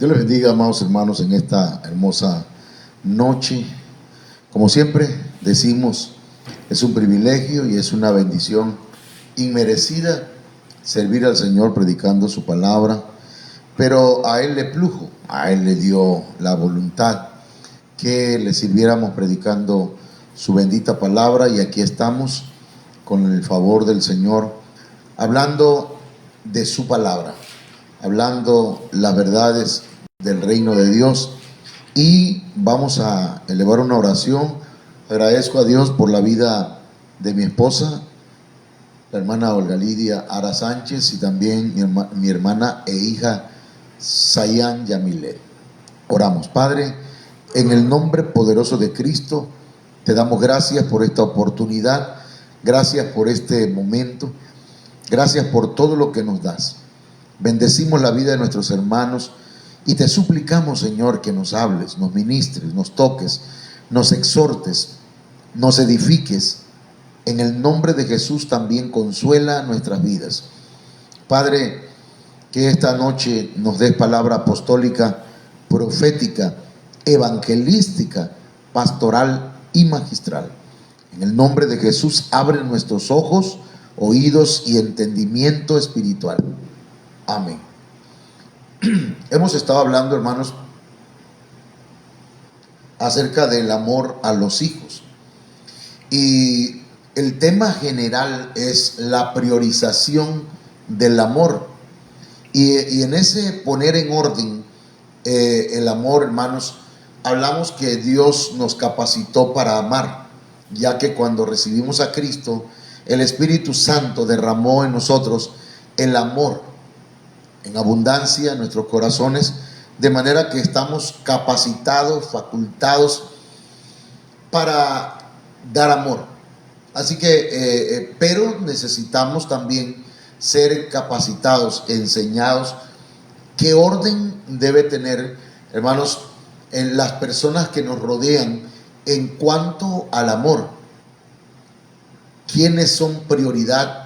Dios les bendiga, amados hermanos, en esta hermosa noche. Como siempre decimos, es un privilegio y es una bendición inmerecida servir al Señor predicando su palabra, pero a Él le plujo, a Él le dio la voluntad que le sirviéramos predicando su bendita palabra, y aquí estamos con el favor del Señor, hablando de su palabra, hablando las verdades del reino de Dios. Y vamos a elevar una oración. Agradezco a Dios por la vida de mi esposa, la hermana Olga Lidia Ara Sánchez, y también mi hermana e hija Sayan Yamilet. Oramos. Padre, en el nombre poderoso de Cristo, te damos gracias por esta oportunidad, gracias por este momento, gracias por todo lo que nos das. Bendecimos la vida de nuestros hermanos y te suplicamos, Señor, que nos hables, nos ministres, nos toques, nos exhortes, nos edifiques. En el nombre de Jesús también consuela nuestras vidas. Padre, que esta noche nos des palabra apostólica, profética, evangelística, pastoral y magistral. En el nombre de Jesús, abre nuestros ojos, oídos y entendimiento espiritual. Amén. Hemos estado hablando, hermanos, acerca del amor a los hijos. Y el tema general es la priorización del amor. Y en ese poner en orden el amor, hermanos, hablamos que Dios nos capacitó para amar, ya que cuando recibimos a Cristo, el Espíritu Santo derramó en nosotros el amor en abundancia en nuestros corazones, de manera que estamos capacitados, facultados para dar amor. Así que, pero necesitamos también ser capacitados, enseñados qué orden debe tener, hermanos, en las personas que nos rodean en cuanto al amor. ¿Quiénes son prioridad?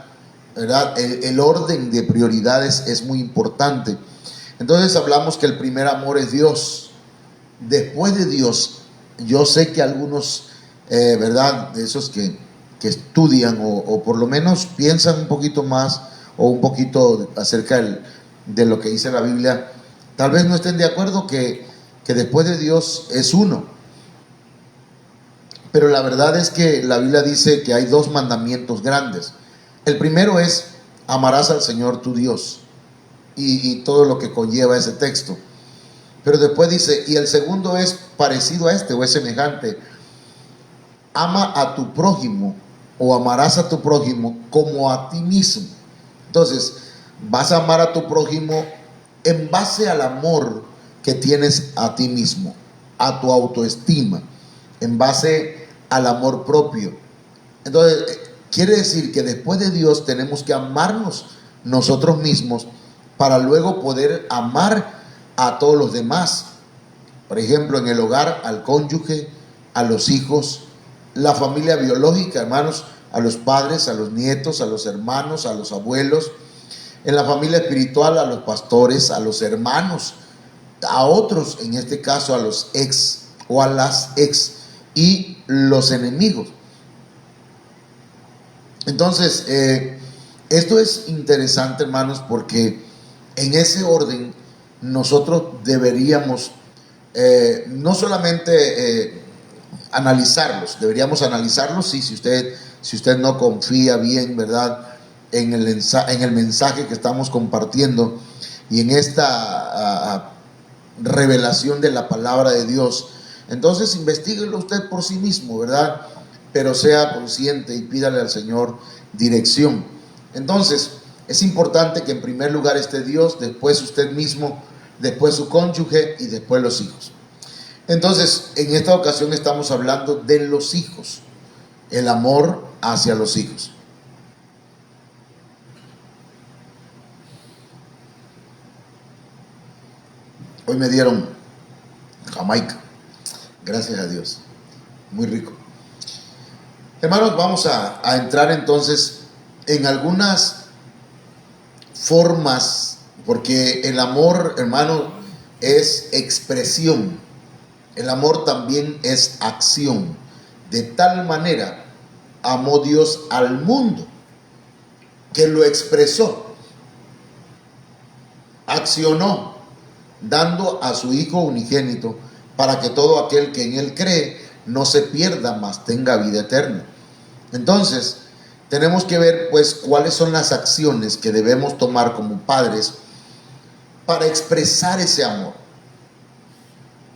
¿Verdad? El orden de prioridades es muy importante. Entonces hablamos que el primer amor es Dios. Después de Dios, yo sé que algunos, ¿verdad?, de esos que estudian o por lo menos piensan un poquito más o un poquito acerca de lo que dice la Biblia, tal vez no estén de acuerdo que después de Dios es uno. Pero la verdad es que la Biblia dice que hay dos mandamientos grandes. El primero es: amarás al Señor tu Dios, y todo lo que conlleva ese texto. Pero después dice, y el segundo es parecido a este o es semejante: ama a tu prójimo, o amarás a tu prójimo como a ti mismo. Entonces, vas a amar a tu prójimo en base al amor que tienes a ti mismo, a tu autoestima, en base al amor propio. Entonces, quiere decir que después de Dios tenemos que amarnos nosotros mismos para luego poder amar a todos los demás. Por ejemplo, en el hogar, al cónyuge, a los hijos, la familia biológica, hermanos, a los padres, a los nietos, a los hermanos, a los abuelos. En la familia espiritual, a los pastores, a los hermanos, a otros, en este caso a los ex o a las ex, y los enemigos. Entonces, esto es interesante, hermanos, porque en ese orden nosotros deberíamos no solamente analizarlos, deberíamos analizarlos, sí, si usted no confía bien, ¿verdad?, en el mensaje que estamos compartiendo y en esta revelación de la palabra de Dios, entonces investíguelo usted por sí mismo, ¿verdad?, pero sea consciente y pídale al Señor dirección. Entonces, es importante que en primer lugar esté Dios, después usted mismo, después su cónyuge y después los hijos. Entonces, en esta ocasión estamos hablando de los hijos, el amor hacia los hijos. Hoy me dieron Jamaica, gracias a Dios, muy rico. Hermanos, vamos a entrar entonces en algunas formas, porque el amor, hermano, es expresión. El amor también es acción. De tal manera amó Dios al mundo que lo expresó, accionó, dando a su Hijo unigénito para que todo aquel que en Él cree no se pierda, mas tenga vida eterna. Entonces, tenemos que ver pues cuáles son las acciones que debemos tomar como padres para expresar ese amor.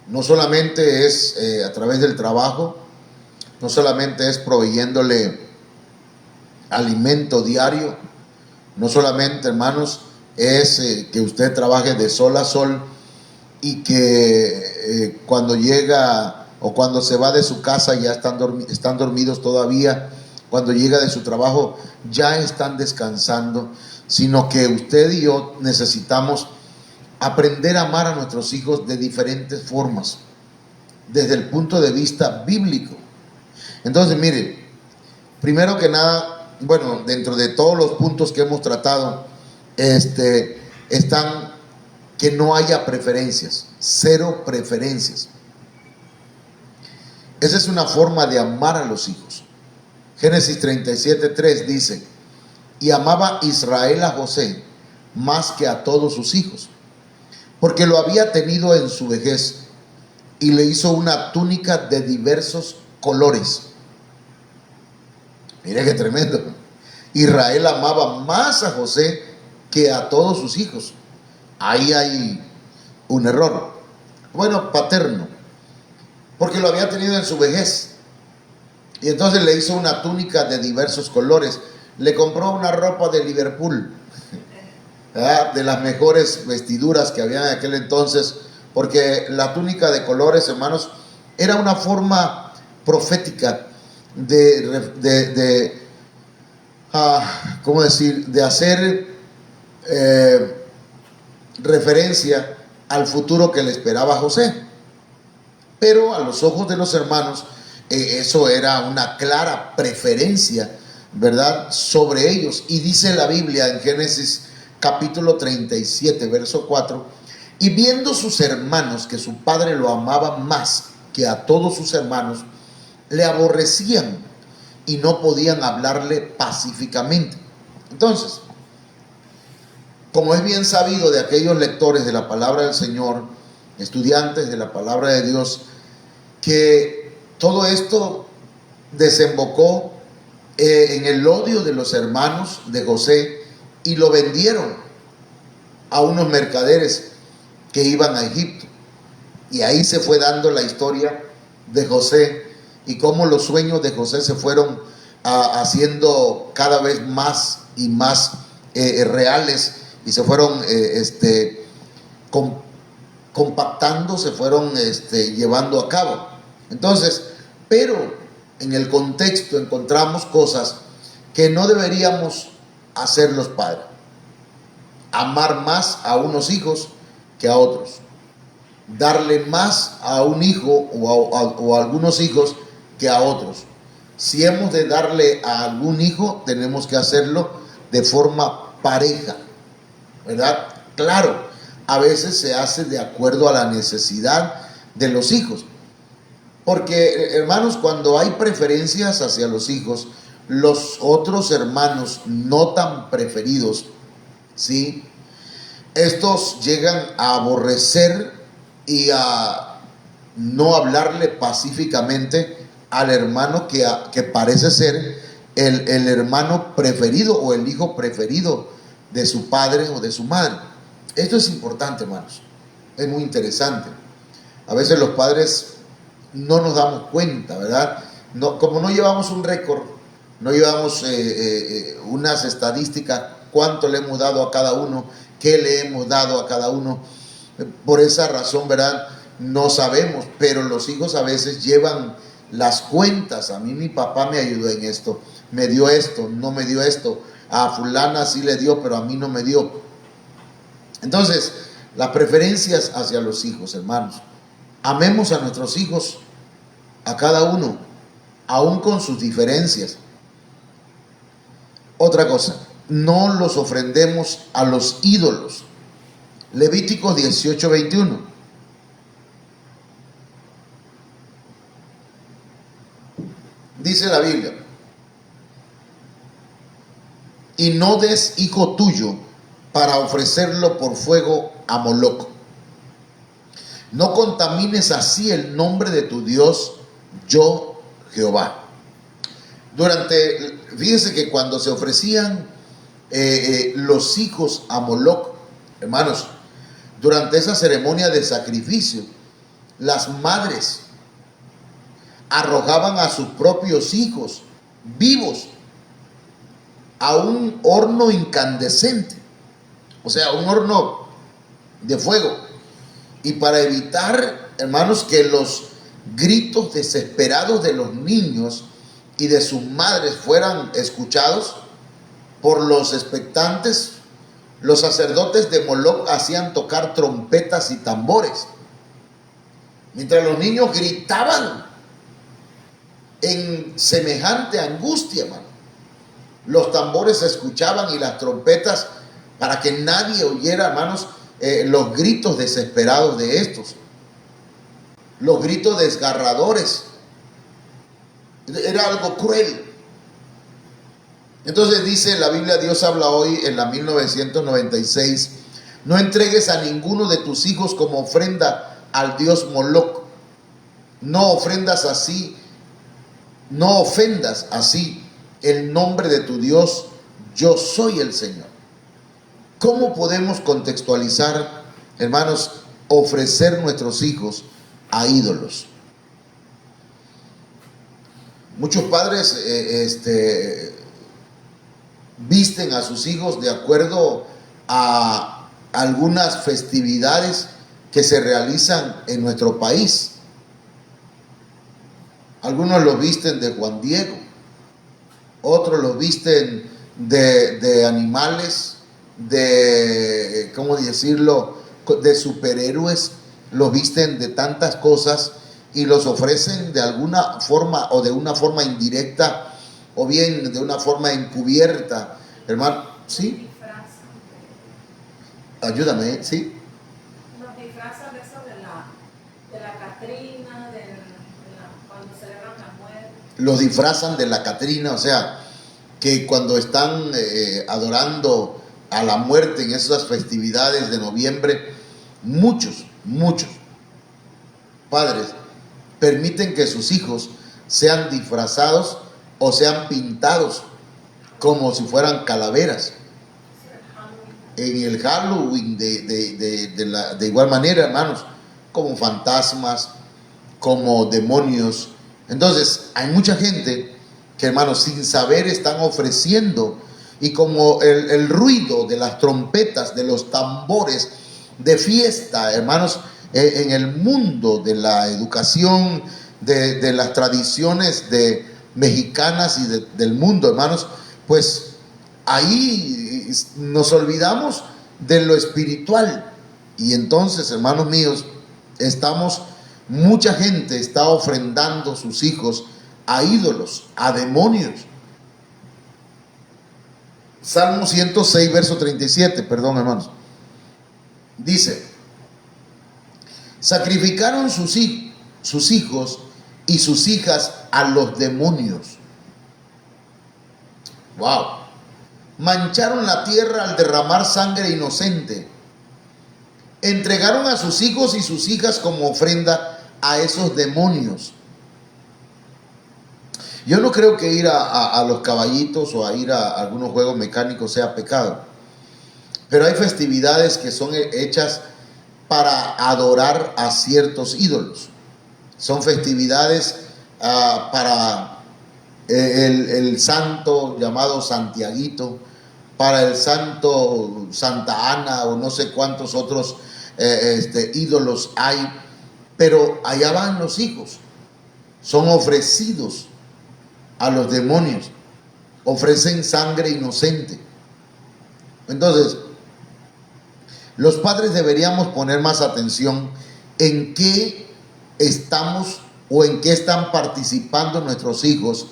No solamente es a través del trabajo, no solamente es proveyéndole alimento diario, no solamente, hermanos, es que usted trabaje de sol a sol y que cuando llega o cuando se va de su casa ya están dormidos todavía, cuando llega de su trabajo ya están descansando, sino que usted y yo necesitamos aprender a amar a nuestros hijos de diferentes formas, desde el punto de vista bíblico. Entonces, mire, primero que nada, bueno, dentro de todos los puntos que hemos tratado, están que no haya preferencias, cero preferencias. Esa es una forma de amar a los hijos. Génesis 37:3 dice: y amaba Israel a José más que a todos sus hijos, porque lo había tenido en su vejez, y le hizo una túnica de diversos colores. Mire qué tremendo. Israel amaba más a José que a todos sus hijos. Ahí hay un error. Bueno, paterno, porque lo había tenido en su vejez. Y entonces le hizo una túnica de diversos colores. Le compró una ropa de Liverpool, ¿verdad? De las mejores vestiduras que había en aquel entonces, porque la túnica de colores, hermanos, era una forma profética ¿cómo decir? De hacer referencia al futuro que le esperaba a José. Pero a los ojos de los hermanos, eso era una clara preferencia, ¿verdad?, sobre ellos. Y dice la Biblia en Génesis capítulo 37, verso 4: y viendo sus hermanos que su padre lo amaba más que a todos sus hermanos, le aborrecían y no podían hablarle pacíficamente. Entonces, como es bien sabido de aquellos lectores de la palabra del Señor, estudiantes de la palabra de Dios, que todo esto desembocó en el odio de los hermanos de José, y lo vendieron a unos mercaderes que iban a Egipto. Y ahí se fue dando la historia de José y cómo los sueños de José se fueron haciendo cada vez más y más reales, y se fueron compactando, se fueron llevando a cabo. Entonces, pero en el contexto encontramos cosas que no deberíamos hacer los padres: amar más a unos hijos que a otros, darle más a un hijo o a algunos hijos que a otros. Si hemos de darle a algún hijo, tenemos que hacerlo de forma pareja, ¿verdad? Claro, a veces se hace de acuerdo a la necesidad de los hijos, porque, hermanos, cuando hay preferencias hacia los hijos, los otros hermanos no tan preferidos, ¿sí?, estos llegan a aborrecer y a no hablarle pacíficamente al hermano que parece ser el hermano preferido o el hijo preferido de su padre o de su madre. Esto es importante, hermanos, es muy interesante. A veces los padres no nos damos cuenta, ¿verdad? No, como no llevamos un récord, no llevamos unas estadísticas, cuánto le hemos dado a cada uno, qué le hemos dado a cada uno. Por esa razón, ¿verdad?, no sabemos, pero los hijos a veces llevan las cuentas. A mí mi papá me ayudó en esto, me dio esto, no me dio esto, a fulana sí le dio, pero a mí no me dio. Entonces, las preferencias hacia los hijos, hermanos, amemos a nuestros hijos, a cada uno, aún con sus diferencias. Otra cosa, no los ofrendemos a los ídolos. Levíticos 18:21: Dice la Biblia: y no des hijo tuyo para ofrecerlo por fuego a Moloc. No contamines así el nombre de tu Dios, yo Jehová. Fíjese que cuando se ofrecían los hijos a Moloc, hermanos, durante esa ceremonia de sacrificio, las madres arrojaban a sus propios hijos vivos a un horno incandescente, o sea, un horno de fuego. Y para evitar, hermanos, que los gritos desesperados de los niños y de sus madres fueran escuchados por los expectantes, los sacerdotes de Moloc hacían tocar trompetas y tambores, mientras los niños gritaban en semejante angustia, hermano. Los tambores se escuchaban y las trompetas, para que nadie oyera, hermanos, los gritos desesperados de estos, los gritos desgarradores. Era algo cruel. Entonces dice la Biblia, Dios habla hoy en la 1996: no entregues a ninguno de tus hijos como ofrenda al dios Moloc. No ofendas así el nombre de tu Dios, yo soy el Señor. ¿Cómo podemos contextualizar, hermanos, ofrecer nuestros hijos a ídolos? Muchos padres visten a sus hijos de acuerdo a algunas festividades que se realizan en nuestro país. Algunos los visten de Juan Diego, otros los visten de animales, de, ¿cómo decirlo?, de superhéroes, los visten de tantas cosas y los ofrecen de alguna forma o de una forma indirecta o bien de una forma encubierta, hermano. ¿Sí? Ayúdame, ¿sí? Nos disfrazan de eso de la Catrina, cuando celebran la muerte. Los disfrazan de la Catrina, o sea, que cuando están adorando a la muerte en esas festividades de noviembre, muchos padres permiten que sus hijos sean disfrazados o sean pintados como si fueran calaveras en el Halloween, de igual manera, hermanos, como fantasmas, como demonios. Entonces hay mucha gente que, hermanos, sin saber están ofreciendo, y como el ruido de las trompetas, de los tambores de fiesta, hermanos, en el mundo de la educación, de las tradiciones mexicanas y del mundo, hermanos, pues ahí nos olvidamos de lo espiritual. Y entonces, hermanos míos, mucha gente está ofrendando sus hijos a ídolos, a demonios. Salmo 106, verso 37, perdón, hermanos. Dice: sacrificaron sus hijos y sus hijas a los demonios. Wow. Mancharon la tierra al derramar sangre inocente. Entregaron a sus hijos y sus hijas como ofrenda a esos demonios. Yo no creo que ir a los caballitos o a ir a algunos juegos mecánicos sea pecado, pero hay festividades que son hechas para adorar a ciertos ídolos. Son festividades para el santo llamado Santiaguito, para el santo Santa Ana o no sé cuántos otros ídolos hay, pero allá van los hijos, son ofrecidos a los demonios, ofrecen sangre inocente. Entonces, los padres deberíamos poner más atención en qué estamos o en qué están participando nuestros hijos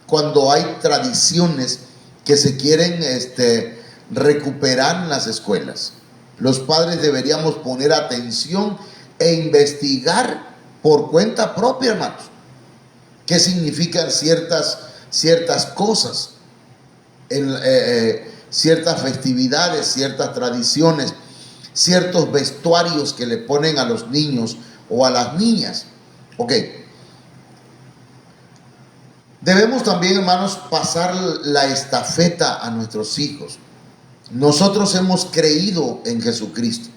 cuando hay tradiciones que se quieren recuperar en las escuelas. Los padres deberíamos poner atención e investigar por cuenta propia, hermanos. qué significan ciertas cosas, ciertas festividades, ciertas tradiciones, ciertos vestuarios que le ponen a los niños o a las niñas. Ok. Debemos también, hermanos, pasar la estafeta a nuestros hijos. Nosotros hemos creído en Jesucristo,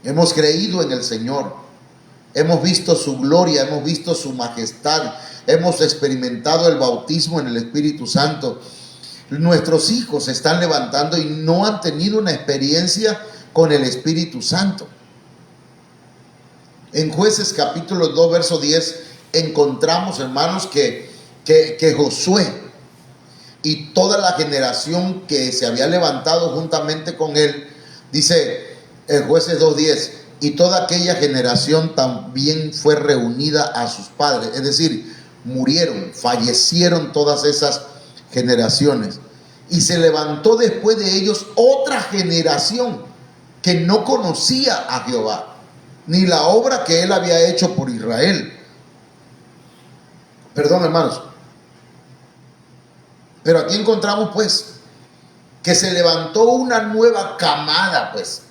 hemos creído en el Señor, hemos visto su gloria, hemos visto su majestad, hemos experimentado el bautismo en el Espíritu Santo. Nuestros hijos se están levantando y no han tenido una experiencia con el Espíritu Santo. En Jueces capítulo 2, verso 10, encontramos, hermanos, que Josué y toda la generación que se había levantado juntamente con él, dice en Jueces 2:10, y toda aquella generación también fue reunida a sus padres, es decir, murieron, fallecieron todas esas generaciones, y se levantó después de ellos otra generación que no conocía a Jehová, ni la obra que él había hecho por Israel. Perdón, hermanos. Pero aquí encontramos pues que se levantó una nueva camada, pues,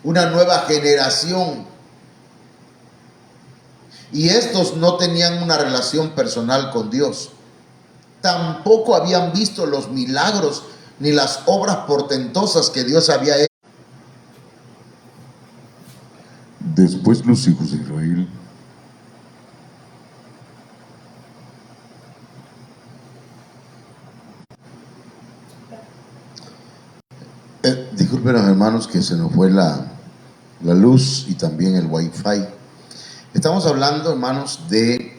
una nueva generación. Y estos no tenían una relación personal con Dios. Tampoco habían visto los milagros ni las obras portentosas que Dios había hecho. Después los hijos de Israel Disculpen, hermanos, que se nos fue la luz y también el wifi. Estamos hablando, hermanos, de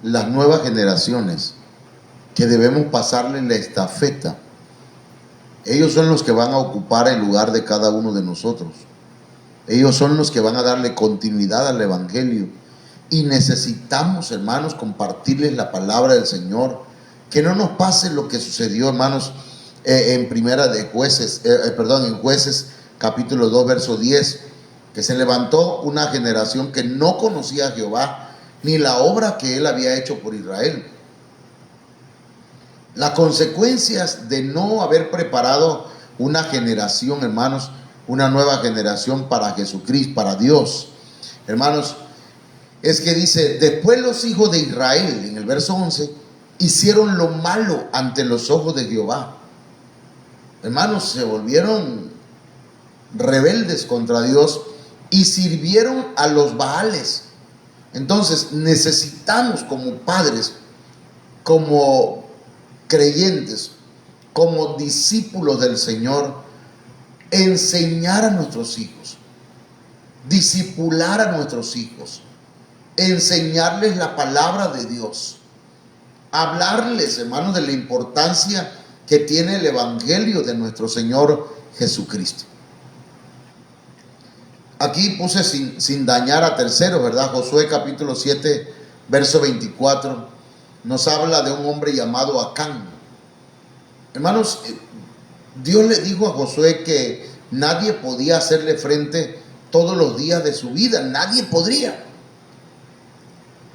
las nuevas generaciones que debemos pasarle la estafeta. Ellos son los que van a ocupar el lugar de cada uno de nosotros. Ellos son los que van a darle continuidad al Evangelio. Y necesitamos, hermanos, compartirles la palabra del Señor. Que no nos pase lo que sucedió, hermanos, en Jueces capítulo 2, verso 10, que se levantó una generación que no conocía a Jehová, ni la obra que él había hecho por Israel. Las consecuencias de no haber preparado una generación, hermanos, una nueva generación para Jesucristo, para Dios, hermanos, es que dice, después los hijos de Israel, en el verso 11, hicieron lo malo ante los ojos de Jehová. Hermanos, se volvieron rebeldes contra Dios y sirvieron a los Baales. Entonces necesitamos, como padres, como creyentes, como discípulos del Señor, enseñar a nuestros hijos, discipular a nuestros hijos, enseñarles la palabra de Dios, hablarles, hermanos, de la importancia que tiene el Evangelio de nuestro Señor Jesucristo. Aquí puse sin dañar a terceros, ¿verdad? Josué capítulo 7, verso 24, nos habla de un hombre llamado Acán. Hermanos, Dios le dijo a Josué que nadie podía hacerle frente todos los días de su vida, nadie podría.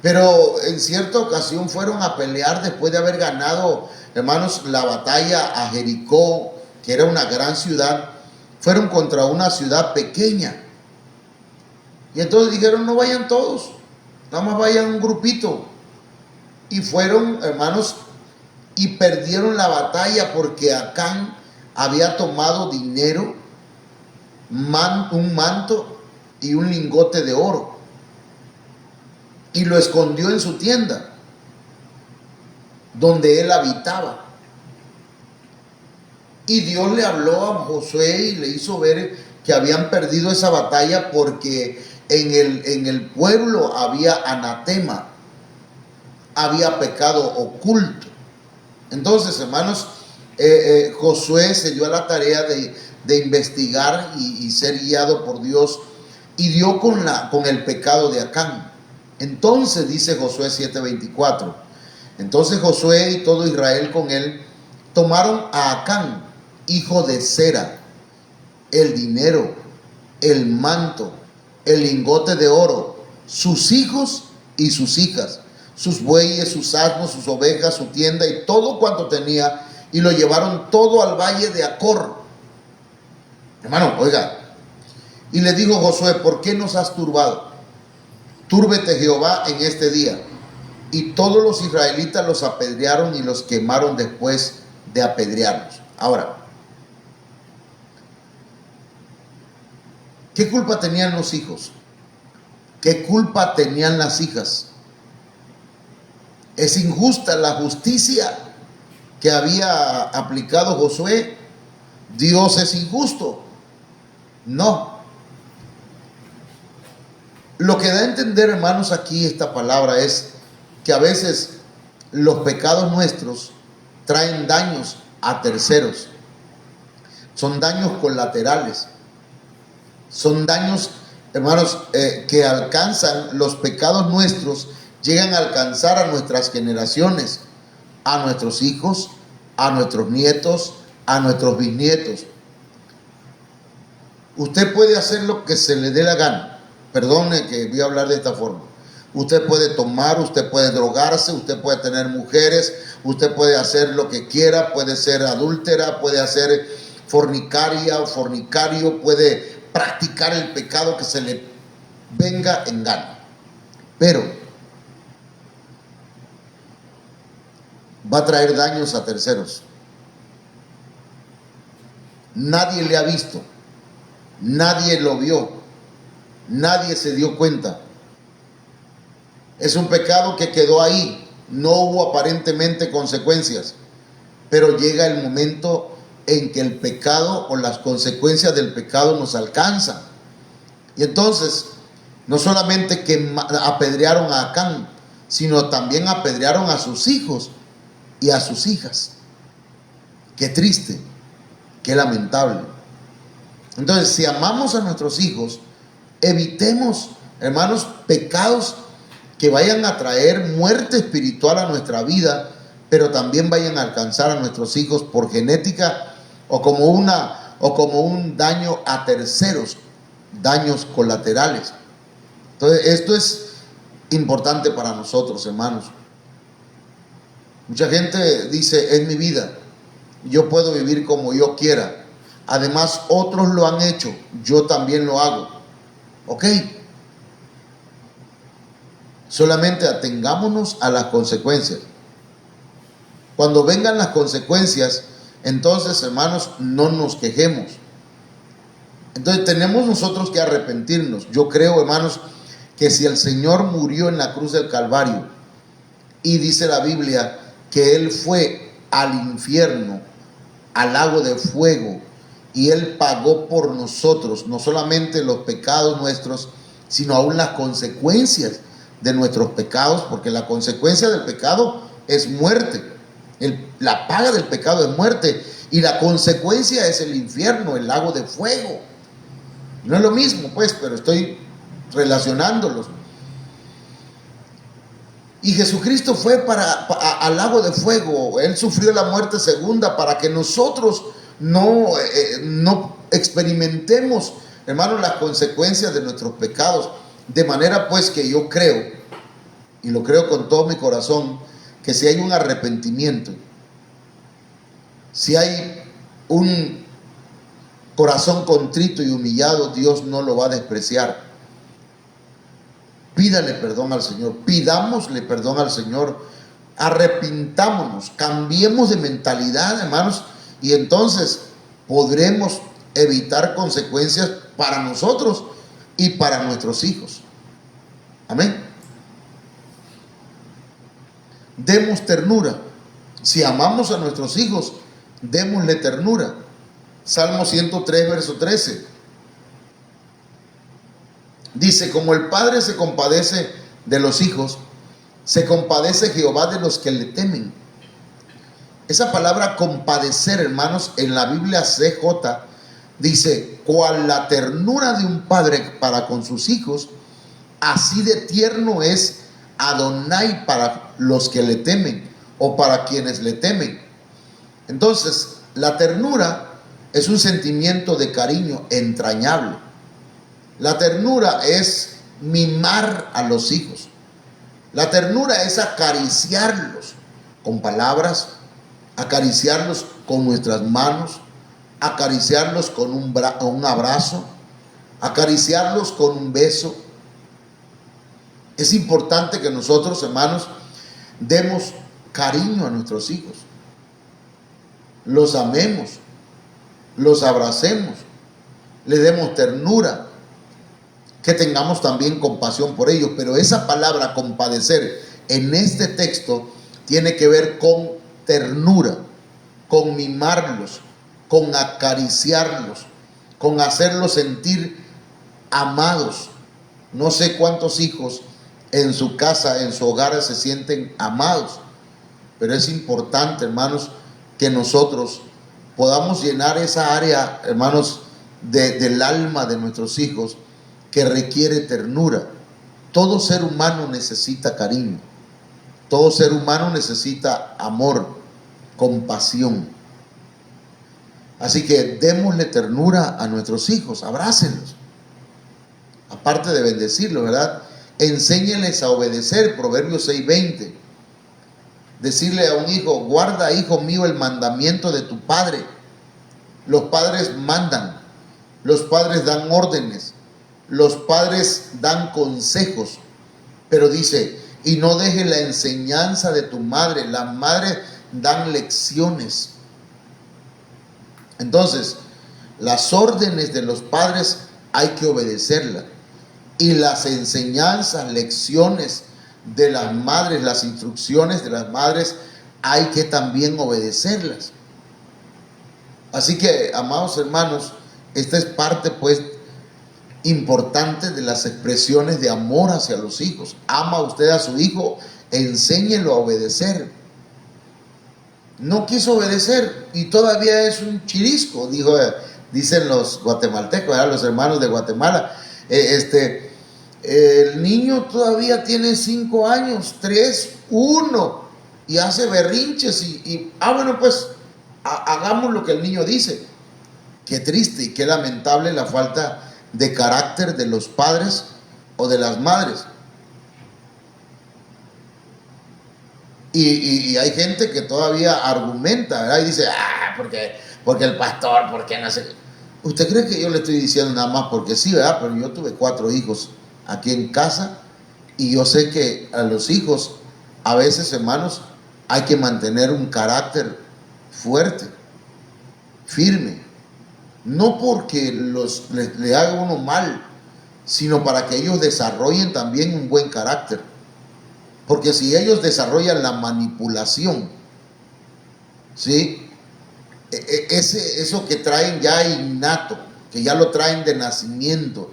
Pero en cierta ocasión fueron a pelear después de haber ganado, hermanos, la batalla a Jericó, que era una gran ciudad. Fueron contra una ciudad pequeña. Y entonces dijeron, no vayan todos, nada más vayan un grupito. Y fueron, hermanos, y perdieron la batalla porque Acán había tomado dinero, un manto y un lingote de oro, y lo escondió en su tienda donde él habitaba. Y Dios le habló a Josué y le hizo ver que habían perdido esa batalla porque en el pueblo había anatema, había pecado oculto. Entonces, hermanos, Josué se dio a la tarea de investigar y ser guiado por Dios, y dio con el pecado de Acán. Entonces dice Josué 7:24, entonces Josué y todo Israel con él tomaron a Acán, hijo de Zera, el dinero, el manto, el lingote de oro, sus hijos y sus hijas, sus bueyes, sus asnos, sus ovejas, su tienda y todo cuanto tenía, y lo llevaron todo al valle de Acor. Hermano, oiga, y le dijo Josué: ¿por qué nos has turbado? Túrbete Jehová en este día. Y todos los israelitas los apedrearon y los quemaron después de apedrearlos. Ahora, ¿qué culpa tenían los hijos? ¿Qué culpa tenían las hijas? ¿Es injusta la justicia que había aplicado Josué? ¿Dios es injusto? No. Lo que da a entender, hermanos, aquí esta palabra es que a veces los pecados nuestros traen daños a terceros. Son daños colaterales. Son daños, hermanos, que alcanzan, los pecados nuestros llegan a alcanzar a nuestras generaciones, a nuestros hijos, a nuestros nietos, a nuestros bisnietos. Usted puede hacer lo que se le dé la gana. Perdone que voy a hablar de esta forma. Usted puede tomar, usted puede drogarse, usted puede tener mujeres, usted puede hacer lo que quiera, puede ser adúltera, puede hacer fornicaria o fornicario, puede practicar el pecado que se le venga en gana. Pero va a traer daños a terceros. Nadie le ha visto, nadie lo vio, nadie se dio cuenta. Es un pecado que quedó ahí, no hubo aparentemente consecuencias, pero llega el momento en que el pecado o las consecuencias del pecado nos alcanzan. Y entonces, no solamente que apedrearon a Acán, sino también apedrearon a sus hijos y a sus hijas. Qué triste, qué lamentable. Entonces, si amamos a nuestros hijos, evitemos, hermanos, pecados que vayan a traer muerte espiritual a nuestra vida, pero también vayan a alcanzar a nuestros hijos por genética o como un daño a terceros, daños colaterales. Entonces, esto es importante para nosotros, hermanos. Mucha gente dice: es mi vida, yo puedo vivir como yo quiera. Además, otros lo han hecho, yo también lo hago. Ok. Solamente atengámonos a las consecuencias. Cuando vengan las consecuencias, entonces, hermanos, no nos quejemos. Entonces tenemos nosotros que arrepentirnos. Yo creo, hermanos, que si el Señor murió en la cruz del Calvario, y dice la Biblia que Él fue al infierno, al lago de fuego, y Él pagó por nosotros, no solamente los pecados nuestros, sino aún las consecuencias de nuestros pecados, porque la consecuencia del pecado es muerte. La paga del pecado es muerte, y la consecuencia es el infierno, el lago de fuego. No es lo mismo, pues, pero estoy relacionándolos. Y Jesucristo fue al lago de fuego. Él sufrió la muerte segunda para que nosotros no experimentemos, hermanos, las consecuencias de nuestros pecados. De manera pues que yo creo, y lo creo con todo mi corazón, que si hay un arrepentimiento, si hay un corazón contrito y humillado, Dios no lo va a despreciar. Pídale perdón al Señor, pidámosle perdón al Señor, arrepintámonos, cambiemos de mentalidad, hermanos, y entonces podremos evitar consecuencias para nosotros y para nuestros hijos. Amén. Demos ternura. Si amamos a nuestros hijos, démosle ternura. Salmo 103, verso 13. Dice: como el padre se compadece de los hijos, se compadece Jehová de los que le temen. Esa palabra compadecer, hermanos, en la Biblia CJ dice: cual la ternura de un padre para con sus hijos, así de tierno es Adonai para los que le temen, o para quienes le temen. Entonces, la ternura es un sentimiento de cariño entrañable. La ternura es mimar a los hijos. La ternura es acariciarlos con palabras, acariciarlos con nuestras manos, acariciarlos con un abrazo, acariciarlos con un beso. Es importante que nosotros, hermanos, demos cariño a nuestros hijos, los amemos, los abracemos, les demos ternura, que tengamos también compasión por ellos. Pero esa palabra compadecer en este texto tiene que ver con ternura, con mimarlos, con acariciarlos, con hacerlos sentir amados. No sé cuántos hijos en su casa, en su hogar se sienten amados, pero es importante, hermanos, que nosotros podamos llenar esa área, hermanos, del alma de nuestros hijos, que requiere ternura. Todo ser humano necesita cariño, todo ser humano necesita amor, compasión. Así que démosle ternura a nuestros hijos, abrácenlos, aparte de bendecirlos, ¿verdad? Enséñenles a obedecer, Proverbios 6:20. Decirle a un hijo: guarda, hijo mío, el mandamiento de tu padre. Los padres mandan, los padres dan órdenes, los padres dan consejos, pero dice: y no dejes la enseñanza de tu madre. Las madres dan lecciones. Entonces, las órdenes de los padres hay que obedecerlas, y las enseñanzas, lecciones de las madres, las instrucciones de las madres, hay que también obedecerlas. Así que, amados hermanos, esta es parte pues importante de las expresiones de amor hacia los hijos. Ama usted a su hijo, enséñelo a obedecer. No quiso obedecer y todavía es un chirisco, dicen los guatemaltecos, ¿verdad? Los hermanos de Guatemala. El niño todavía tiene 5 años, 3, 1, y hace berrinches bueno, pues hagamos lo que el niño dice. Qué triste y qué lamentable la falta de carácter de los padres o de las madres. Y hay gente que todavía argumenta, ¿verdad? Y dice: porque el pastor, porque no sé. ¿Usted cree que yo le estoy diciendo nada más porque sí, verdad? Pero yo tuve 4 hijos aquí en casa, y yo sé que a los hijos a veces, hermanos, hay que mantener un carácter fuerte, firme, no porque le haga uno mal, sino para que ellos desarrollen también un buen carácter. Porque si ellos desarrollan la manipulación, ¿sí?, eso que traen ya innato, que ya lo traen de nacimiento,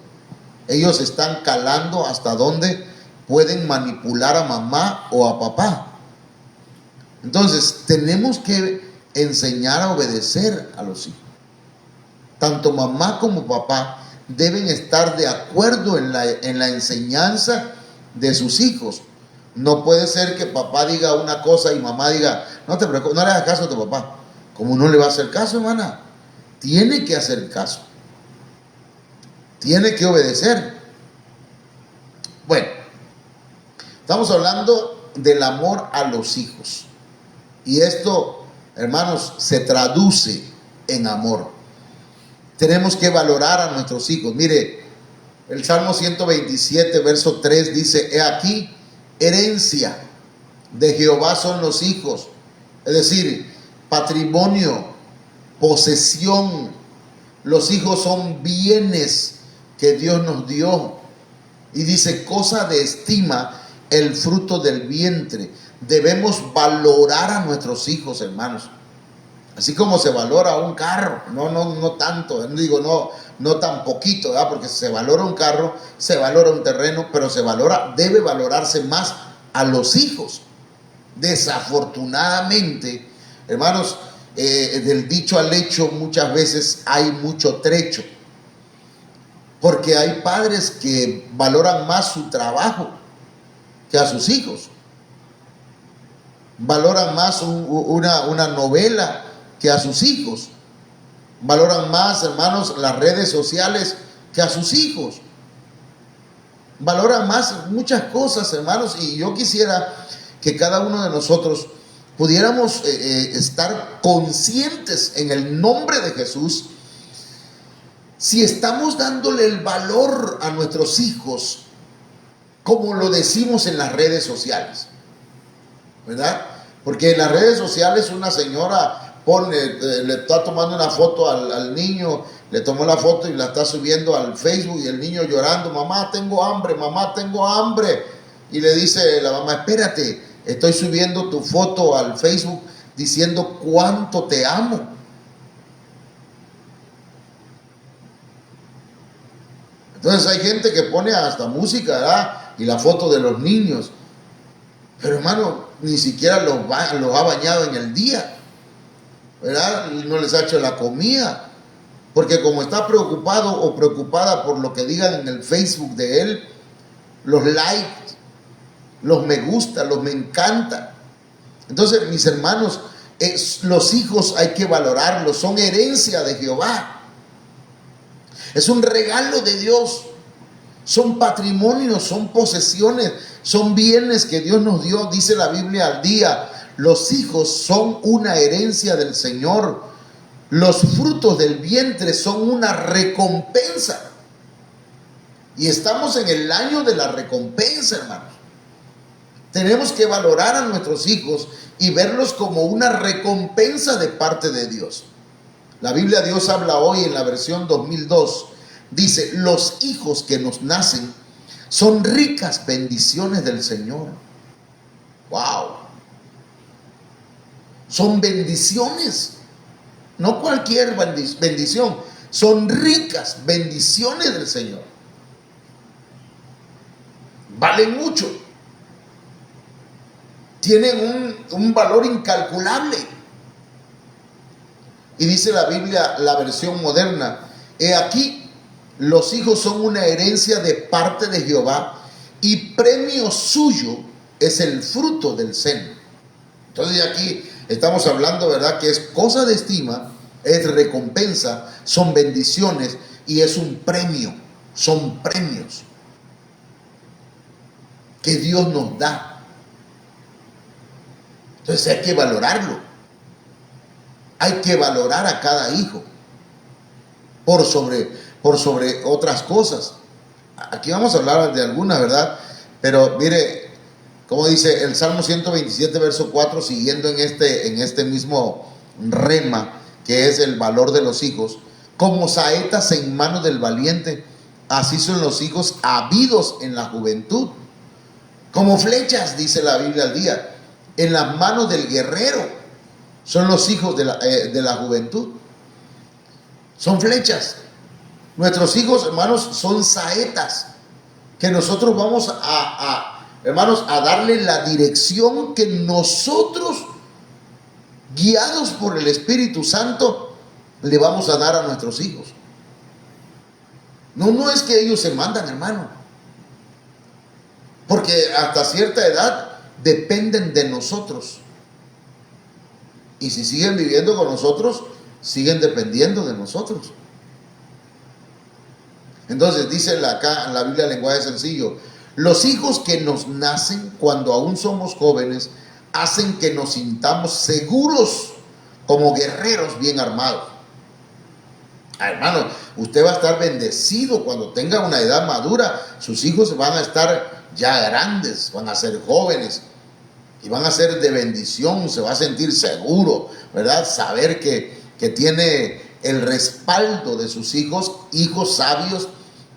ellos están calando hasta donde pueden manipular a mamá o a papá. Entonces, tenemos que enseñar a obedecer a los hijos. Tanto mamá como papá deben estar de acuerdo en la enseñanza de sus hijos. No puede ser que papá diga una cosa y mamá diga: no te preocupes, no le hagas caso a tu papá. ¿Cómo no le va a hacer caso, hermana? Tiene que hacer caso. Tiene que obedecer. Bueno, estamos hablando del amor a los hijos. Y esto, hermanos, se traduce en amor. Tenemos que valorar a nuestros hijos. Mire, el Salmo 127, verso 3 dice: he aquí, herencia de Jehová son los hijos. Es decir, patrimonio, posesión. Los hijos son bienes que Dios nos dio. Y dice: cosa de estima el fruto del vientre. Debemos valorar a nuestros hijos, hermanos. Así como se valora un carro, no tanto, no tan poquito, ¿verdad? Porque se valora un carro, se valora un terreno, pero debe valorarse más a los hijos. Desafortunadamente, hermanos, del dicho al hecho muchas veces hay mucho trecho, porque hay padres que valoran más su trabajo que a sus hijos, valoran más una novela que a sus hijos, valoran más, hermanos, las redes sociales que a sus hijos. valora más muchas cosas, hermanos, y yo quisiera que cada uno de nosotros pudiéramos estar conscientes en el nombre de Jesús si estamos dándole el valor a nuestros hijos como lo decimos en las redes sociales, ¿verdad? Porque en las redes sociales una señora le está tomando una foto al niño, le tomó la foto y la está subiendo al Facebook, y el niño llorando, mamá tengo hambre, y le dice la mamá, espérate, estoy subiendo tu foto al Facebook diciendo cuánto te amo. Entonces hay gente que pone hasta música, ¿verdad? Y la foto de los niños, pero hermano, ni siquiera los ha bañado en el día, ¿verdad? Y no les ha hecho la comida, porque como está preocupado o preocupada por lo que digan en el Facebook de él, los likes, los me gusta, los me encanta. Entonces, mis hermanos, los hijos hay que valorarlos, son herencia de Jehová, es un regalo de Dios, son patrimonios, son posesiones, son bienes que Dios nos dio. Dice la Biblia al día, los hijos son una herencia del Señor, los frutos del vientre son una recompensa. Y estamos en el año de la recompensa, hermanos. Tenemos que valorar a nuestros hijos y verlos como una recompensa de parte de Dios. La Biblia Dios habla hoy en la versión 2002. Dice, los hijos que nos nacen son ricas bendiciones del Señor. ¡Wow! Son bendiciones. No cualquier bendición. Son ricas bendiciones del Señor. Valen mucho. Tienen un valor incalculable. Y dice la Biblia, la versión moderna, he aquí, los hijos son una herencia de parte de Jehová y premio suyo es el fruto del seno. Entonces aquí estamos hablando, ¿verdad?, que es cosa de estima, es recompensa, son bendiciones y es un premio, son premios que Dios nos da. Entonces hay que valorarlo. Hay que valorar a cada hijo por sobre otras cosas. Aquí vamos a hablar de algunas, ¿verdad? Pero mire, como dice el Salmo 127, verso 4, siguiendo en este mismo rema, que es el valor de los hijos. Como saetas en manos del valiente, así son los hijos habidos en la juventud. Como flechas, dice la Biblia al día, en las manos del guerrero, son los hijos de la juventud. Son flechas. Nuestros hijos, hermanos, son saetas que nosotros vamos hermanos, a darle la dirección que nosotros, guiados por el Espíritu Santo, le vamos a dar a nuestros hijos. No es que ellos se mandan, hermano, porque hasta cierta edad dependen de nosotros. Y si siguen viviendo con nosotros, siguen dependiendo de nosotros. Entonces dice acá en la Biblia, lenguaje sencillo, los hijos que nos nacen cuando aún somos jóvenes hacen que nos sintamos seguros como guerreros bien armados. Hermano, usted va a estar bendecido cuando tenga una edad madura. Sus hijos van a estar ya grandes, van a ser jóvenes y van a ser de bendición. Se va a sentir seguro, ¿verdad? Saber que tiene el respaldo de sus hijos, hijos sabios,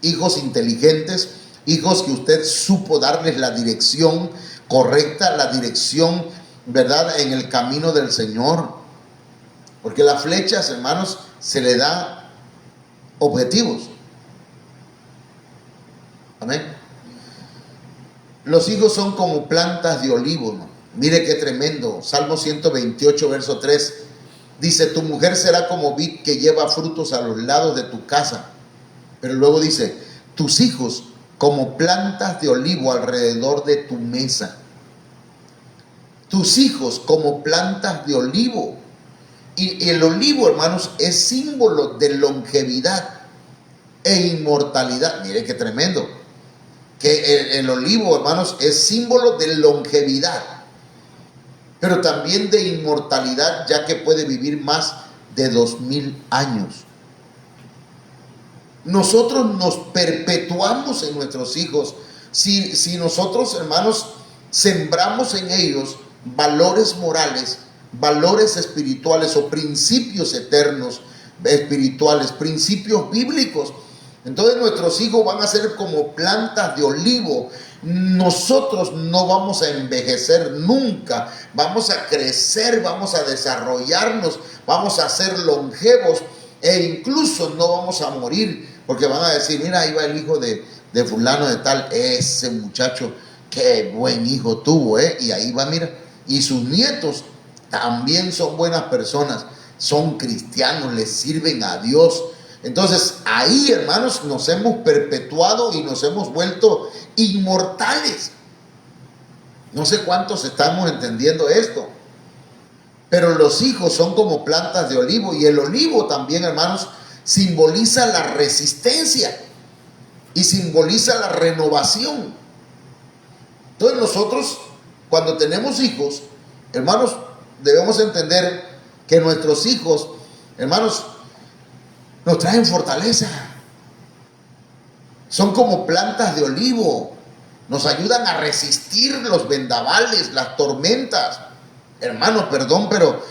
hijos inteligentes, hijos que usted supo darles la dirección correcta, la dirección, ¿verdad?, en el camino del Señor. Porque las flechas, hermanos, se le da objetivos. Amén. Los hijos son como plantas de olivo, ¿no? Mire qué tremendo. Salmo 128, verso 3. Dice, tu mujer será como vid que lleva frutos a los lados de tu casa. Pero luego dice, tus hijos como plantas de olivo alrededor de tu mesa. Tus hijos como plantas de olivo. Y el olivo, hermanos, es símbolo de longevidad e inmortalidad. Mire qué tremendo. que el olivo, hermanos, es símbolo de longevidad, pero también de inmortalidad, ya que puede vivir más de 2000 años. Nosotros nos perpetuamos en nuestros hijos si nosotros, hermanos, sembramos en ellos valores morales, valores espirituales o principios eternos espirituales, principios bíblicos. Entonces nuestros hijos van a ser como plantas de olivo. Nosotros no vamos a envejecer nunca, vamos a crecer, vamos a desarrollarnos, vamos a ser longevos e incluso no vamos a morir, porque van a decir, mira, ahí va el hijo de fulano de tal, ese muchacho, qué buen hijo tuvo, y ahí va, mira, y sus nietos también son buenas personas, son cristianos, les sirven a Dios. Entonces ahí, hermanos, nos hemos perpetuado y nos hemos vuelto inmortales. No sé cuántos estamos entendiendo esto, pero los hijos son como plantas de olivo, y el olivo también, hermanos, simboliza la resistencia y simboliza la renovación. Entonces nosotros, cuando tenemos hijos, hermanos, debemos entender que nuestros hijos, hermanos, nos traen fortaleza. Son como plantas de olivo, nos ayudan a resistir los vendavales, las tormentas. Hermano, perdón, pero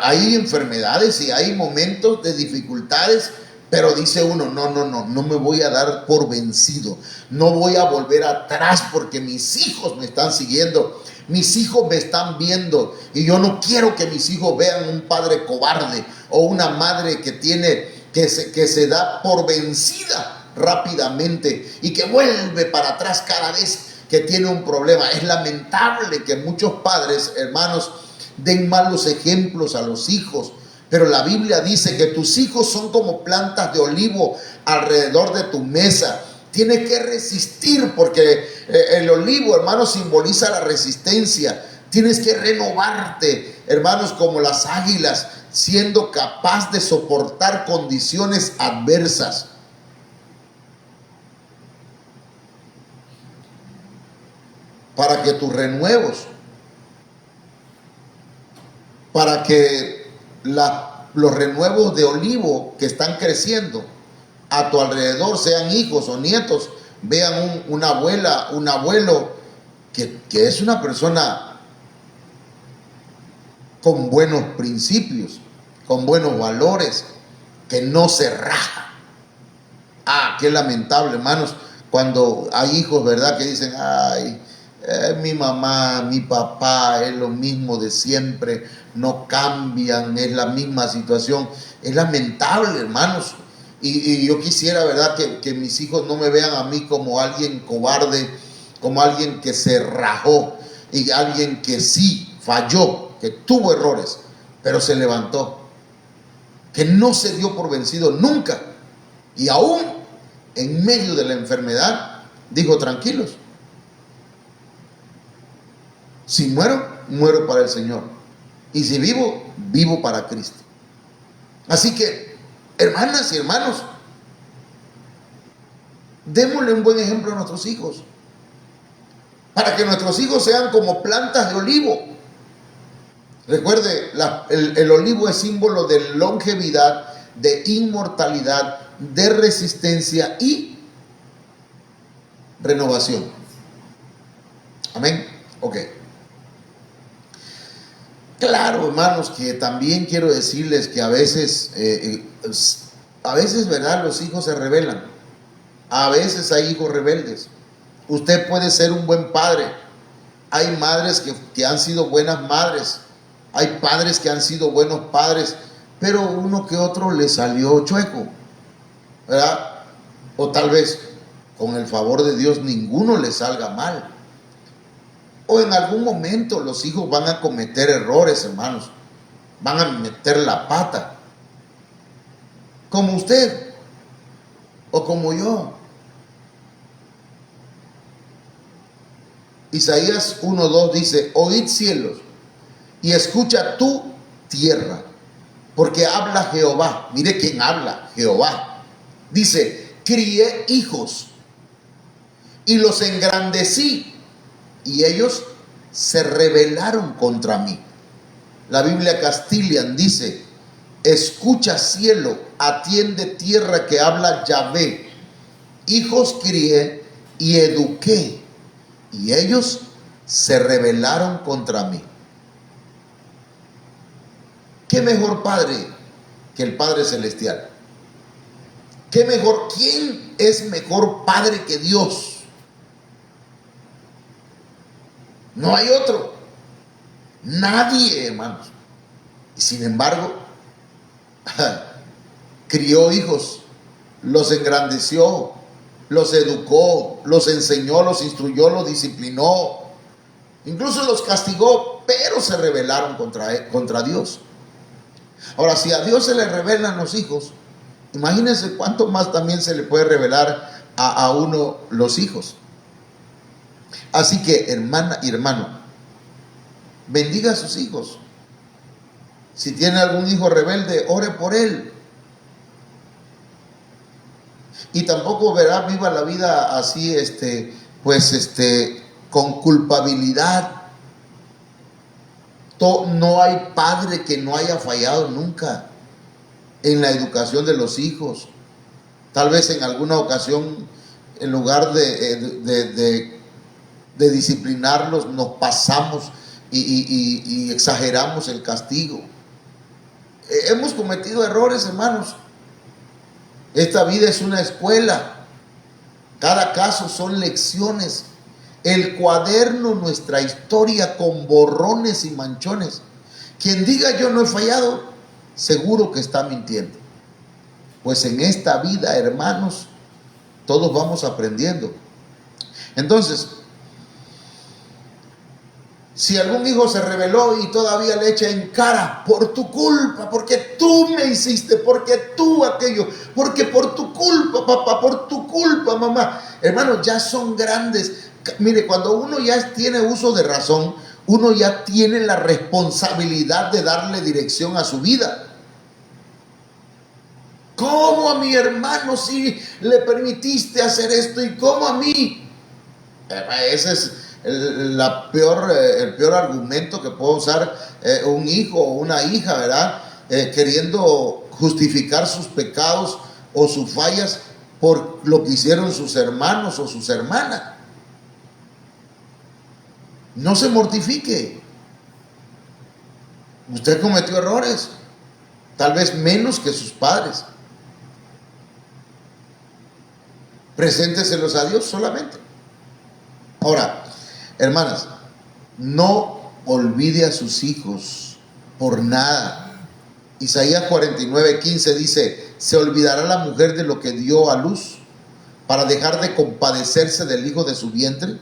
hay enfermedades y hay momentos de dificultades, pero dice uno, no me voy a dar por vencido, no voy a volver atrás, porque mis hijos me están siguiendo, mis hijos me están viendo, y yo no quiero que mis hijos vean un padre cobarde o una madre que se da por vencida rápidamente y que vuelve para atrás cada vez que tiene un problema. Es lamentable que muchos padres, hermanos, den malos ejemplos a los hijos, pero la Biblia dice que tus hijos son como plantas de olivo alrededor de tu mesa. Tienes que resistir, porque el olivo, hermanos, simboliza la resistencia. Tienes que renovarte, hermanos, como las águilas, siendo capaz de soportar condiciones adversas. Para que tus renuevos, para que los renuevos de olivo que están creciendo a tu alrededor, sean hijos o nietos, vean una abuela, un abuelo que es una persona con buenos principios, con buenos valores, que no se raja. Qué lamentable, hermanos, cuando hay hijos, ¿verdad?, que dicen, ay, mi mamá, mi papá es lo mismo de siempre, no cambian, es la misma situación. Es lamentable, hermanos, y yo quisiera, ¿verdad?, que mis hijos no me vean a mí como alguien cobarde, como alguien que se rajó, y alguien que sí falló, que tuvo errores, pero se levantó, que no se dio por vencido nunca, y aún en medio de la enfermedad dijo, tranquilos, si muero, muero para el Señor, y si vivo, vivo para Cristo. Así que, hermanas y hermanos, démosle un buen ejemplo a nuestros hijos, para que nuestros hijos sean como plantas de olivo. Recuerde, el olivo es símbolo de longevidad, de inmortalidad, de resistencia y renovación. Amén. Ok. Claro, hermanos, que también quiero decirles que a veces, ¿verdad?, los hijos se rebelan. A veces hay hijos rebeldes. Usted puede ser un buen padre. Hay madres que han sido buenas madres. Hay padres que han sido buenos padres, pero uno que otro le salió chueco, ¿verdad? O tal vez, con el favor de Dios, ninguno le salga mal. O en algún momento los hijos van a cometer errores, hermanos. Van a meter la pata. Como usted o como yo. Isaías 1:2 dice, oíd cielos y escucha tú tierra, porque habla Jehová. Mire quién habla, Jehová. Dice, crié hijos, y los engrandecí, y ellos se rebelaron contra mí. La Biblia Castilian dice: escucha cielo, atiende tierra, que habla Yahvé. Hijos crié y eduqué, y ellos se rebelaron contra mí. ¿Qué mejor padre que el Padre Celestial? ¿Qué mejor? ¿Quién es mejor padre que Dios? No hay otro. Nadie, hermanos. Y sin embargo, crió hijos, los engrandeció, los educó, los enseñó, los instruyó, los disciplinó, incluso los castigó, pero se rebelaron contra Dios. Ahora, si a Dios se le revelan los hijos, imagínense cuánto más también se le puede revelar a uno los hijos. Así que, hermana y hermano, bendiga a sus hijos. Si tiene algún hijo rebelde, ore por él. Y tampoco viva la vida así, con culpabilidad. No hay padre que no haya fallado nunca en la educación de los hijos. Tal vez en alguna ocasión, en lugar de disciplinarlos, nos pasamos y exageramos el castigo. Hemos cometido errores, hermanos. Esta vida es una escuela. Cada caso son lecciones. El cuaderno, nuestra historia, con borrones y manchones. Quien diga yo no he fallado, seguro que está mintiendo. Pues en esta vida, hermanos, todos vamos aprendiendo. Entonces, si algún hijo se rebeló y todavía le echa en cara: por tu culpa, porque tú me hiciste, porque tú aquello, porque por tu culpa, papá, por tu culpa, mamá. Hermanos, ya son grandes. Mire, cuando uno ya tiene uso de razón, uno ya tiene la responsabilidad de darle dirección a su vida. ¿Cómo a mi hermano si le permitiste hacer esto, y cómo a mí? Ese es el peor argumento que puede usar un hijo o una hija, ¿verdad? Queriendo justificar sus pecados o sus fallas por lo que hicieron sus hermanos o sus hermanas. No se mortifique. Usted cometió errores, tal vez menos que sus padres. Presénteselos a Dios solamente. Ahora, hermanas, no olvide a sus hijos por nada. Isaías 49:15 dice: ¿se olvidará la mujer de lo que dio a luz para dejar de compadecerse del hijo de su vientre?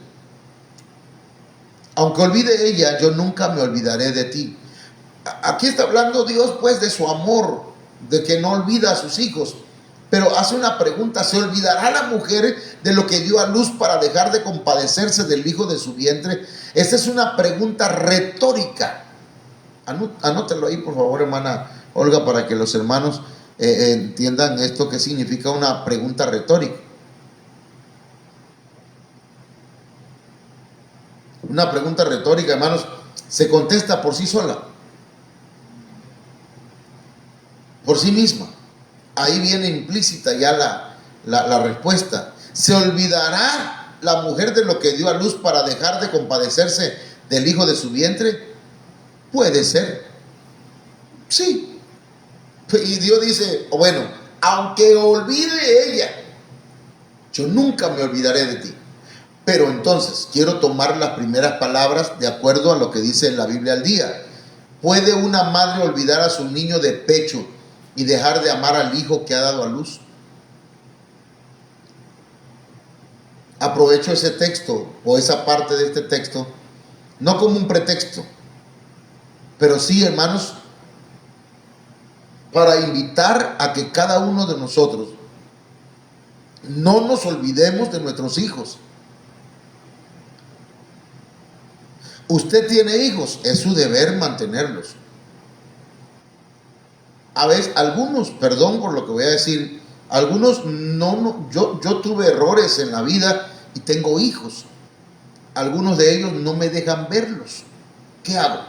Aunque olvide ella, yo nunca me olvidaré de ti. Aquí está hablando Dios, pues, de su amor, de que no olvida a sus hijos. Pero hace una pregunta: ¿se olvidará la mujer de lo que dio a luz para dejar de compadecerse del hijo de su vientre? Esta es una pregunta retórica. Anótelo ahí, por favor, hermana Olga, para que los hermanos entiendan esto, que significa una pregunta retórica. Una pregunta retórica, hermanos, se contesta por sí sola, por sí misma. Ahí viene implícita ya la respuesta. ¿Se olvidará la mujer de lo que dio a luz para dejar de compadecerse del hijo de su vientre? Puede ser. Sí. Y Dios dice: bueno, aunque olvide ella, yo nunca me olvidaré de ti. Pero entonces quiero tomar las primeras palabras de acuerdo a lo que dice la Biblia al día. ¿Puede una madre olvidar a su niño de pecho y dejar de amar al hijo que ha dado a luz? Aprovecho ese texto o esa parte de este texto no como un pretexto, pero sí, hermanos, para invitar a que cada uno de nosotros no nos olvidemos de nuestros hijos. Usted tiene hijos, es su deber mantenerlos. A veces, algunos, perdón por lo que voy a decir, algunos yo tuve errores en la vida y tengo hijos. Algunos de ellos no me dejan verlos. ¿Qué hago?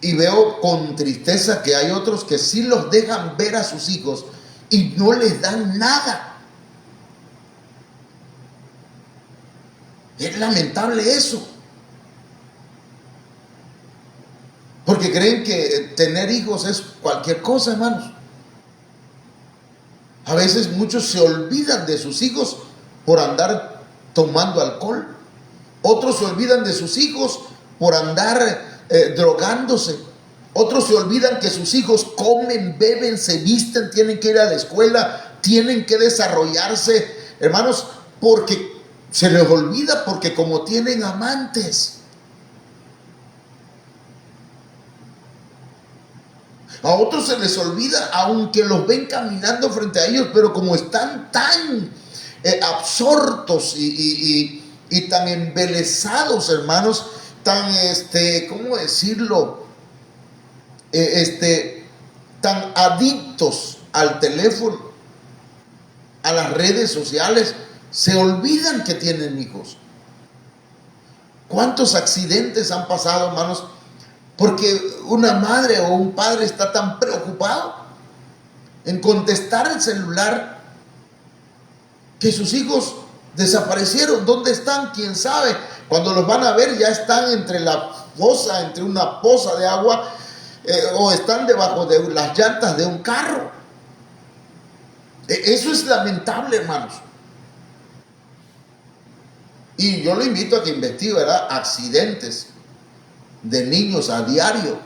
Y veo con tristeza que hay otros que sí los dejan ver a sus hijos y no les dan nada. Es lamentable eso. Porque creen que tener hijos es cualquier cosa, hermanos. A veces muchos se olvidan de sus hijos por andar tomando alcohol. Otros se olvidan de sus hijos por andar drogándose. Otros se olvidan que sus hijos comen, beben, se visten, tienen que ir a la escuela, tienen que desarrollarse, hermanos, porque se les olvida, porque como tienen amantes. A otros se les olvida, aunque los ven caminando frente a ellos, pero como están tan absortos y tan embelesados, hermanos, tan, ¿cómo decirlo? Tan adictos al teléfono, a las redes sociales, se olvidan que tienen hijos. ¿Cuántos accidentes han pasado, hermanos? Porque una madre o un padre está tan preocupado en contestar el celular que sus hijos desaparecieron. ¿Dónde están? ¿Quién sabe? Cuando los van a ver ya están entre una poza de agua o están debajo de las llantas de un carro. Eso es lamentable, hermanos. Y yo lo invito a que investigue, ¿verdad? Accidentes de niños a diario,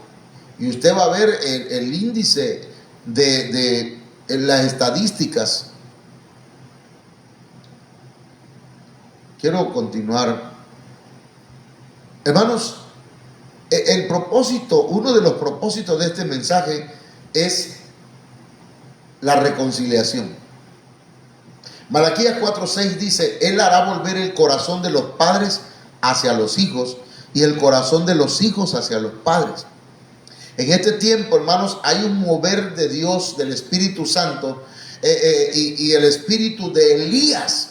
y usted va a ver el índice de las estadísticas. Quiero continuar, hermanos. El propósito, uno de los propósitos de este mensaje es la reconciliación. Malaquías 4:6 dice: Él hará volver el corazón de los padres hacia los hijos y el corazón de los hijos hacia los padres. En este tiempo, hermanos, hay un mover de Dios, del Espíritu Santo, y el espíritu de Elías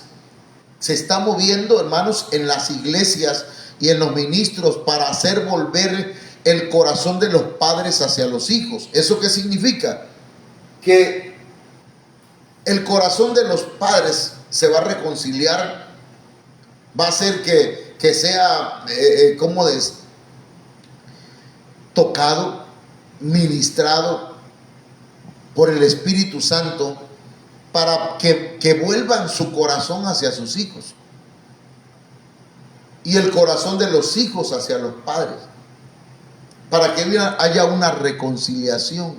se está moviendo, hermanos, en las iglesias y en los ministros para hacer volver el corazón de los padres hacia los hijos. ¿Eso qué significa? Que el corazón de los padres se va a reconciliar, va a hacer que sea, tocado, ministrado por el Espíritu Santo, para que vuelvan su corazón hacia sus hijos y el corazón de los hijos hacia los padres, para que haya una reconciliación.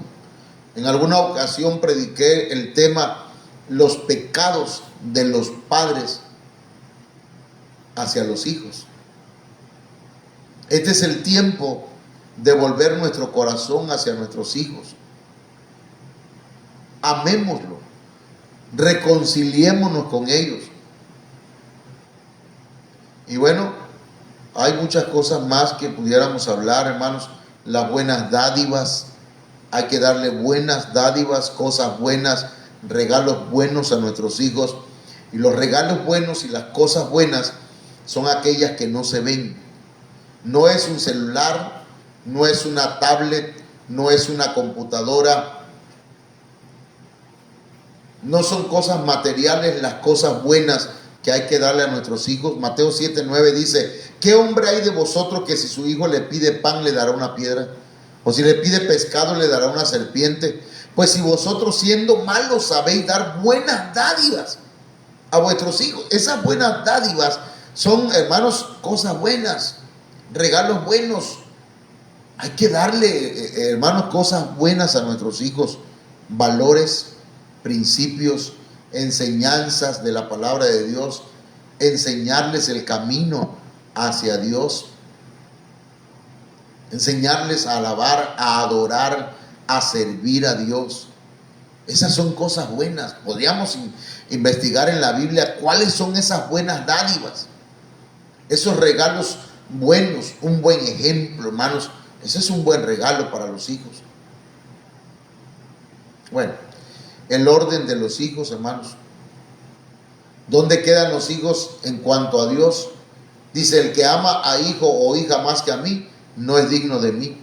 En alguna ocasión prediqué el tema: los pecados de los padres hacia los hijos. Este es el tiempo de volver nuestro corazón hacia nuestros hijos. Amémoslo, reconciliémonos con ellos. Y bueno, hay muchas cosas más que pudiéramos hablar, hermanos. Las buenas dádivas, hay que darle buenas dádivas, cosas buenas, regalos buenos a nuestros hijos. Y los regalos buenos y las cosas buenas son aquellas que no se ven. No es un celular, no es una tablet, no es una computadora. No son cosas materiales las cosas buenas que hay que darle a nuestros hijos. Mateo 7:9 dice: ¿qué hombre hay de vosotros que si su hijo le pide pan le dará una piedra? ¿O si le pide pescado le dará una serpiente? Pues si vosotros, siendo malos, sabéis dar buenas dádivas a vuestros hijos. Esas buenas dádivas son, hermanos, cosas buenas, regalos buenos. Hay que darle, hermanos, cosas buenas a nuestros hijos, valores, principios, enseñanzas de la palabra de Dios, enseñarles el camino hacia Dios, enseñarles a alabar, a adorar, a servir a Dios. Esas son cosas buenas. Podríamos investigar en la Biblia cuáles son esas buenas dádivas, esos regalos buenos. Un buen ejemplo, hermanos, ese es un buen regalo para los hijos. Bueno, el orden de los hijos, hermanos. ¿Dónde quedan los hijos en cuanto a Dios? Dice, el que ama a hijo o hija más que a mí, no es digno de mí.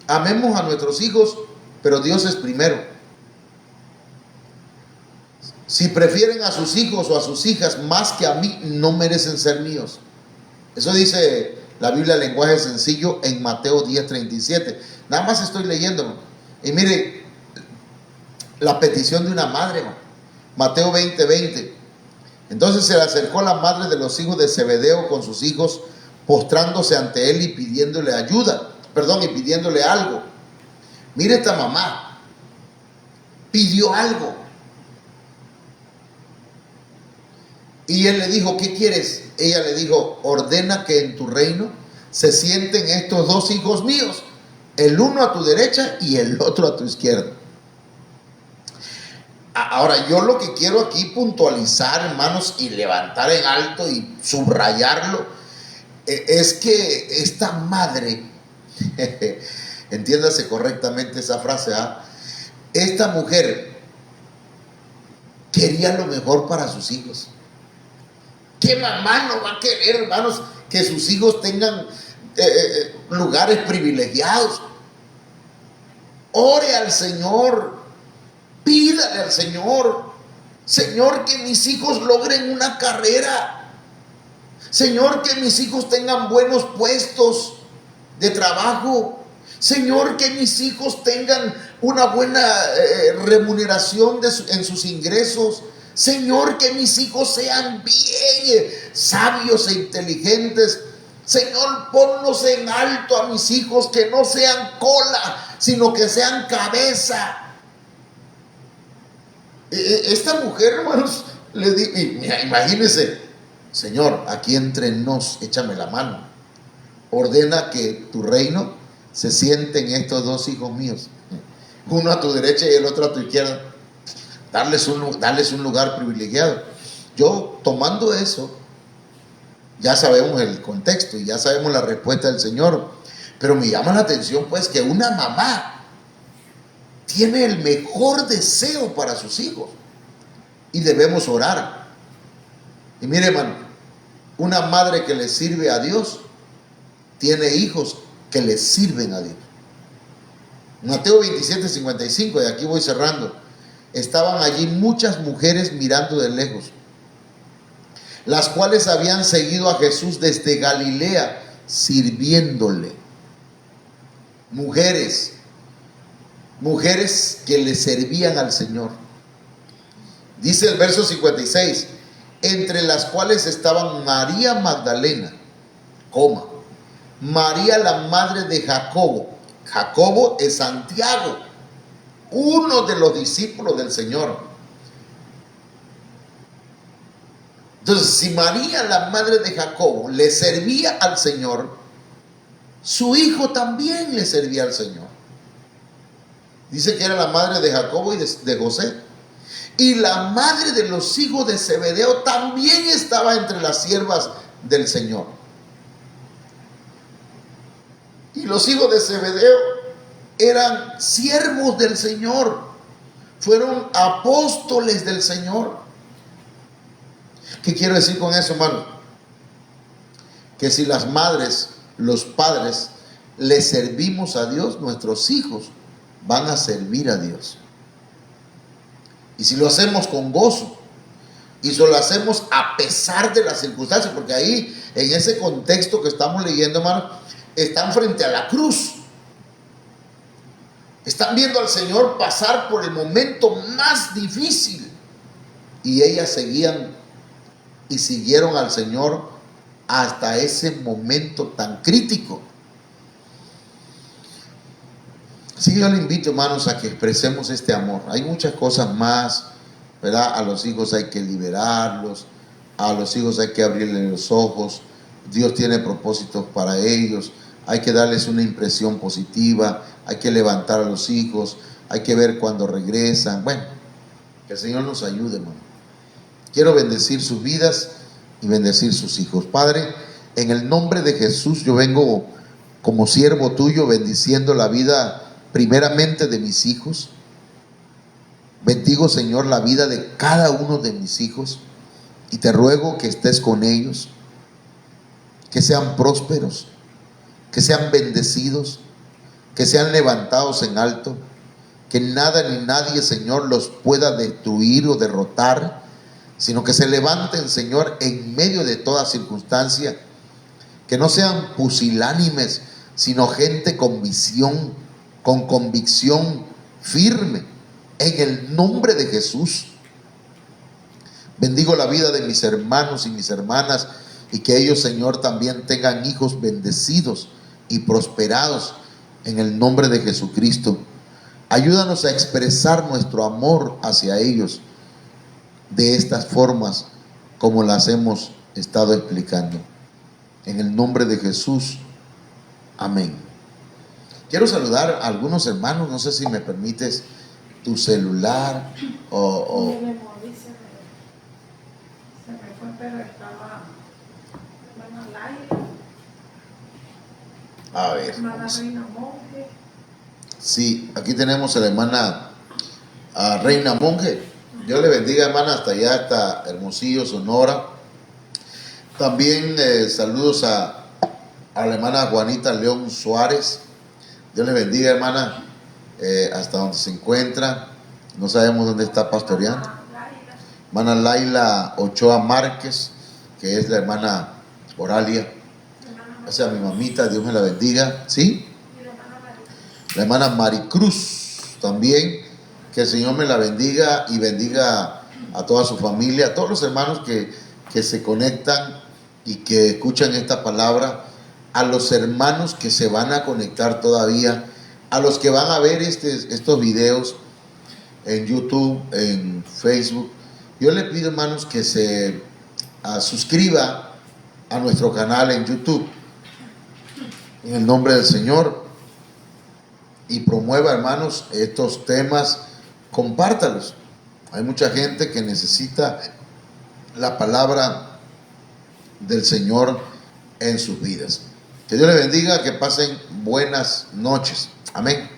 Amemos a nuestros hijos, pero Dios es primero. Si prefieren a sus hijos o a sus hijas más que a mí, no merecen ser míos. Eso dice la Biblia, lenguaje sencillo, en Mateo 10:37. Nada más estoy leyendo. Y mire, la petición de una madre, Mateo 20:20. Entonces se le acercó la madre de los hijos de Zebedeo con sus hijos, postrándose ante él y pidiéndole y pidiéndole algo. Mire, esta mamá pidió algo. Y él le dijo, ¿qué quieres? Ella le dijo, ordena que en tu reino se sienten estos dos hijos míos, el uno a tu derecha y el otro a tu izquierda. Ahora, yo lo que quiero aquí puntualizar, hermanos, y levantar en alto y subrayarlo, es que esta madre, entiéndase correctamente esa frase, esta mujer quería lo mejor para sus hijos. ¿Qué mamá no va a querer, hermanos, que sus hijos tengan lugares privilegiados? Ore al Señor, pídale al Señor: Señor, que mis hijos logren una carrera. Señor, que mis hijos tengan buenos puestos de trabajo. Señor, que mis hijos tengan una buena remuneración en sus ingresos. Señor, que mis hijos sean bien sabios e inteligentes. Señor, ponlos en alto a mis hijos, que no sean cola, sino que sean cabeza. Esta mujer, hermanos, le dijo, imagínense: Señor, aquí entre nos, échame la mano. Ordena que tu reino se sienten estos dos hijos míos, uno a tu derecha y el otro a tu izquierda. Darles un lugar privilegiado. Yo, tomando eso, ya sabemos el contexto y ya sabemos la respuesta del Señor, pero me llama la atención pues que una mamá tiene el mejor deseo para sus hijos y debemos orar. Y mire, hermano, una madre que le sirve a Dios tiene hijos que le sirven a Dios. Mateo 27:55, y aquí voy cerrando. Estaban allí muchas mujeres mirando de lejos, las cuales habían seguido a Jesús desde Galilea, sirviéndole. Mujeres que le servían al Señor. Dice el verso 56, entre las cuales estaban María Magdalena, María la madre de Jacobo. Jacobo es Santiago, uno de los discípulos del Señor. Entonces, si María, la madre de Jacobo, le servía al Señor, su hijo también le servía al Señor. Dice que era la madre de Jacobo y de José. Y la madre de los hijos de Zebedeo también estaba entre las siervas del Señor. Y los hijos de Zebedeo eran siervos del Señor, fueron apóstoles del Señor. ¿Qué quiero decir con eso, hermano? Que si las madres, los padres, le servimos a Dios, nuestros hijos van a servir a Dios. Y si lo hacemos con gozo, y si lo hacemos a pesar de las circunstancias, porque ahí, en ese contexto que estamos leyendo, hermano, están frente a la cruz. Están viendo al Señor pasar por el momento más difícil. Y ellas seguían y siguieron al Señor hasta ese momento tan crítico. Sí, yo le invito, hermanos, a que expresemos este amor. Hay muchas cosas más, ¿verdad? A los hijos hay que liberarlos, a los hijos hay que abrirles los ojos. Dios tiene propósitos para ellos. Hay que darles una impresión positiva, hay que levantar a los hijos, hay que ver cuando regresan. Bueno, que el Señor nos ayude, hermano. Quiero bendecir sus vidas y bendecir sus hijos. Padre, en el nombre de Jesús, yo vengo como siervo tuyo bendiciendo la vida primeramente de mis hijos. Bendigo, Señor, la vida de cada uno de mis hijos y te ruego que estés con ellos, que sean prósperos, que sean bendecidos, que sean levantados en alto, que nada ni nadie, Señor, los pueda destruir o derrotar, sino que se levanten, Señor, en medio de toda circunstancia, que no sean pusilánimes, sino gente con visión, con convicción firme, en el nombre de Jesús. Bendigo la vida de mis hermanos y mis hermanas, y que ellos, Señor, también tengan hijos bendecidos y prosperados en el nombre de Jesucristo. Ayúdanos a expresar nuestro amor hacia ellos de estas formas como las hemos estado explicando. En el nombre de Jesús, amén. Quiero saludar a algunos hermanos, no sé si me permites tu celular o... Se me fue, pero estaba hermana Laila, A ver, hermana Reina Monge. sí, aquí tenemos a la hermana Reina Monge. Dios le bendiga, hermana, hasta allá, hasta Hermosillo, Sonora. También saludos a la hermana Juanita León Suárez. Dios le bendiga, hermana, hasta donde se encuentra. No sabemos dónde está pastoreando. Hermana Laila Ochoa Márquez, que es la hermana Oralia. O sea, mi mamita, Dios me la bendiga. ¿Sí? La hermana Maricruz también. Que el Señor me la bendiga y bendiga a toda su familia, a todos los hermanos que se conectan y que escuchan esta palabra, a los hermanos que se van a conectar todavía, a los que van a ver estos videos en YouTube, en Facebook. Yo le pido, hermanos, que se suscriba a nuestro canal en YouTube, en el nombre del Señor, y promueva, hermanos, estos temas. Compártalos. Hay mucha gente que necesita la palabra del Señor en sus vidas. Que Dios les bendiga, que pasen buenas noches. Amén.